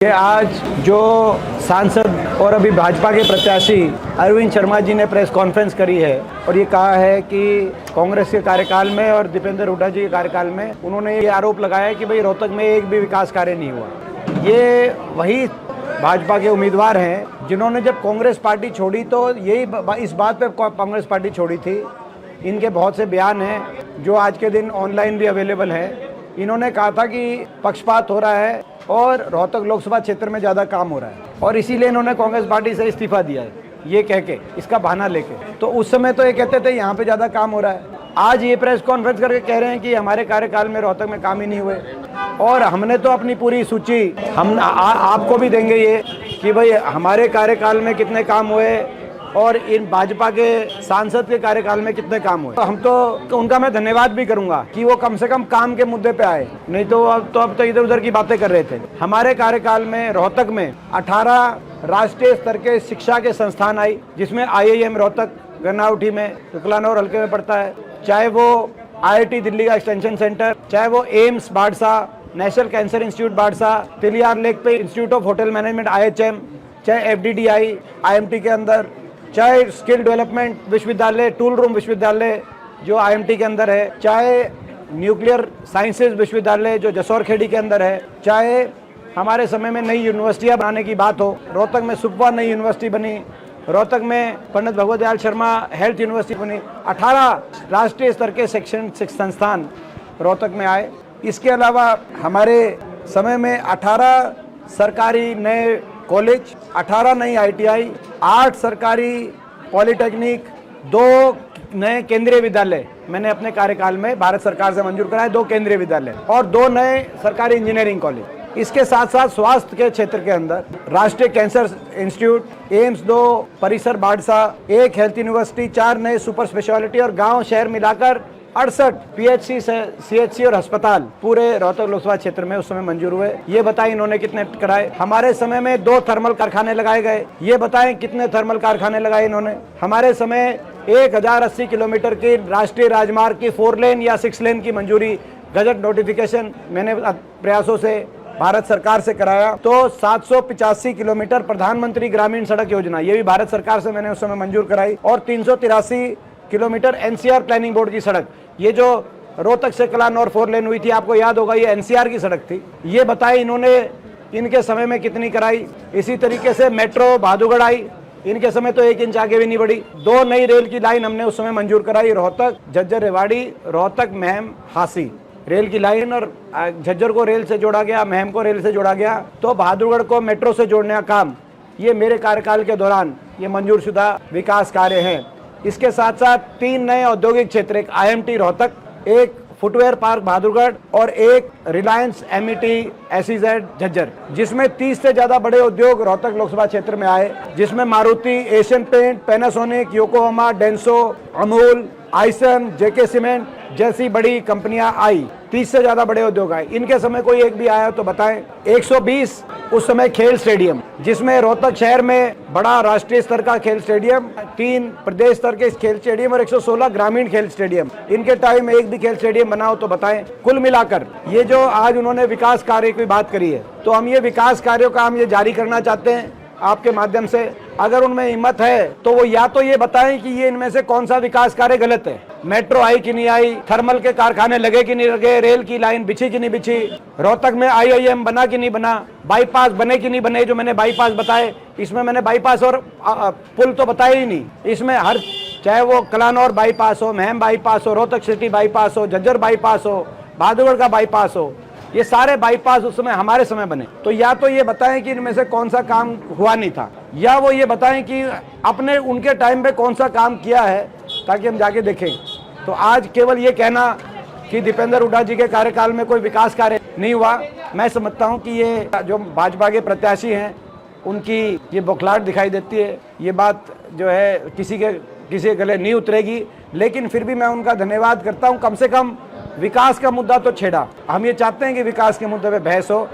कि आज जो सांसद और अभी भाजपा के प्रत्याशी अरविंद शर्मा जी ने प्रेस कॉन्फ्रेंस करी है और ये कहा है कि कांग्रेस के कार्यकाल में और दीपेंद्र हुड्डा जी के कार्यकाल में उन्होंने ये आरोप लगाया कि भाई रोहतक में एक भी विकास कार्य नहीं हुआ। ये वही भाजपा के उम्मीदवार हैं जिन्होंने जब कांग्रेस पार्टी छोड़ी तो यही इस बात पे कांग्रेस पार्टी छोड़ी थी। इनके बहुत से बयान हैं जो आज के दिन ऑनलाइन भी अवेलेबल है। इन्होंने कहा था कि पक्षपात हो रहा है और रोहतक लोकसभा क्षेत्र में ज़्यादा काम हो रहा है और इसीलिए इन्होंने कांग्रेस पार्टी से इस्तीफा दिया है, ये कह के, इसका बहाना लेके। तो उस समय तो ये कहते थे यहाँ पे ज़्यादा काम हो रहा है, आज ये प्रेस कॉन्फ्रेंस करके कह रहे हैं कि हमारे कार्यकाल में रोहतक में काम ही नहीं हुए। और हमने तो अपनी पूरी सूची हम आपको भी देंगे ये कि भाई हमारे कार्यकाल में कितने काम हुए और इन भाजपा के सांसद के कार्यकाल में कितने काम हुए। हम तो उनका मैं धन्यवाद भी करूंगा कि वो कम से कम काम के मुद्दे पे आए, नहीं तो अब तो इधर उधर की बातें कर रहे थे। हमारे कार्यकाल में रोहतक में 18 राष्ट्रीय स्तर के शिक्षा के संस्थान आई, जिसमें IIM रोहतक गन्नाउठी में कलानौर हल्के में पड़ता है, चाहे वो IIT दिल्ली का एक्सटेंशन सेंटर, चाहे वो AIIMS Badsa, national cancer institute Badsa, Tiliyar lake पे institute of hotel management IHM, चाहे FDDI IMT के अंदर, चाहे स्किल डेवलपमेंट विश्वविद्यालय, टूल रूम विश्वविद्यालय जो IMT के अंदर है, चाहे न्यूक्लियर साइंसेज विश्वविद्यालय जो जसौर खेड़ी के अंदर है, चाहे हमारे समय में नई यूनिवर्सिटियां बनाने की बात हो, रोहतक में सुब्बा नई यूनिवर्सिटी बनी, रोहतक में पंडित भगवत दयाल शर्मा हेल्थ यूनिवर्सिटी बनी। 18 राष्ट्रीय स्तर के शैक्षणिक संस्थान रोहतक में आए। इसके अलावा हमारे समय में 18 सरकारी नए कॉलेज, 18 नई ITI, 8 सरकारी पॉलिटेक्निक, 2 नए केंद्रीय विद्यालय मैंने अपने कार्यकाल में भारत सरकार से मंजूर कराए, 2 केंद्रीय विद्यालय और 2 नए सरकारी इंजीनियरिंग कॉलेज। इसके साथ साथ स्वास्थ्य के क्षेत्र के अंदर राष्ट्रीय कैंसर इंस्टीट्यूट, एम्स 2 परिसर बाड़सा, 1 हेल्थ यूनिवर्सिटी, 4 नए सुपर स्पेशलिटी और गांव शहर मिलाकर 68 PHC CHC और अस्पताल पूरे रोहतक लोकसभा क्षेत्र में उस समय मंजूर हुए। ये बताएं इन्होंने कितने कराए। हमारे समय में 2 थर्मल कारखाने लगाए गए, ये बताएं कितने थर्मल कारखाने लगाए इन्होंने। हमारे समय 1080 किलोमीटर की राष्ट्रीय राजमार्ग की 4 लेन या 6 लेन की मंजूरी, गजट नोटिफिकेशन मैंने प्रयासों से भारत सरकार से कराया। तो 785 किलोमीटर प्रधानमंत्री ग्रामीण सड़क योजना, ये भी भारत सरकार से मैंने उस समय मंजूर कराई। और 383 किलोमीटर NCR प्लानिंग बोर्ड की सड़क, ये जो रोहतक से कलानौर 4 लेन हुई थी, आपको याद होगा, ये NCR की सड़क थी। ये बताएं इन्होंने इनके समय में कितनी कराई। इसी तरीके से मेट्रो बहादुरगढ़ आई, इनके समय तो 1 इंच आगे भी नहीं बढ़ी। 2 नई रेल की लाइन हमने उस समय मंजूर कराई, रोहतक झज्जर रेवाड़ी, रोहतक महम हासी रेल की लाइन, और झज्जर को रेल से जोड़ा गया, महम को रेल से जोड़ा गया। तो बहादुरगढ़ को मेट्रो से जोड़ने का काम ये मेरे कार्यकाल के दौरान ये मंजूर शुदा विकास कार्य हैं। इसके साथ साथ 3 नए औद्योगिक क्षेत्र, एक IMT रोहतक, एक फुटवेयर पार्क बहादुरगढ़ और एक रिलायंस MET SEZ झज्जर, जिसमें 30 से ज्यादा बड़े उद्योग रोहतक लोकसभा क्षेत्र में आए, जिसमें Maruti, Asian paint, Panasonic, Yokohama, Denso, Amul, Aisin, JK cement जैसी बड़ी कंपनियां आई। 30 से ज्यादा बड़े उद्योग आए। इनके समय कोई एक भी आया तो बताएं। 120 उस समय खेल स्टेडियम, जिसमें रोहतक शहर में बड़ा राष्ट्रीय स्तर का खेल स्टेडियम, 3 प्रदेश स्तर के खेल स्टेडियम और 116 ग्रामीण खेल स्टेडियम। इनके टाइम में एक भी खेल स्टेडियम बना हो तो बताएं। कुल मिलाकर ये जो आज उन्होंने विकास कार्य की बात करी है, तो हम ये विकास कार्यों का हम ये जारी करना चाहते हैं आपके माध्यम से। अगर उनमें हिम्मत है तो वो या तो ये बताएं कि ये इनमें से कौन सा विकास कार्य गलत है। मेट्रो आई कि नहीं आई, थर्मल के कारखाने लगे कि नहीं लगे, रेल की लाइन बिछी कि नहीं बिछी, रोहतक में IIM बना कि नहीं बना, बाईपास बने कि नहीं बने। जो मैंने बाईपास बताए, इसमें मैंने बाईपास और पुल तो बताया ही नहीं। इसमें हर, चाहे वो कलानौर बाईपास हो, महम बाईपास हो, रोहतक सिटी बाईपास हो, झज्जर बाईपास हो, बहादुरगढ़ का बाईपास हो, ये सारे बाईपास उस समय हमारे समय बने। तो या तो ये बताएं कि इनमें से कौन सा काम हुआ नहीं था, या वो ये बताएं कि अपने उनके टाइम पे कौन सा काम किया है, ताकि हम जाके देखें। तो आज केवल ये कहना कि दीपेंद्र हुड्डा जी के कार्यकाल में कोई विकास कार्य नहीं हुआ, मैं समझता हूँ कि ये जो भाजपा के प्रत्याशी हैं उनकी ये बौखलाहट दिखाई देती है। ये बात जो है किसी के गले नहीं उतरेगी, लेकिन फिर भी मैं उनका धन्यवाद करता हूँ। कम से कम विकास का मुद्दा तो छेड़ा। हम ये चाहते हैं कि विकास के मुद्दे पे बहस हो,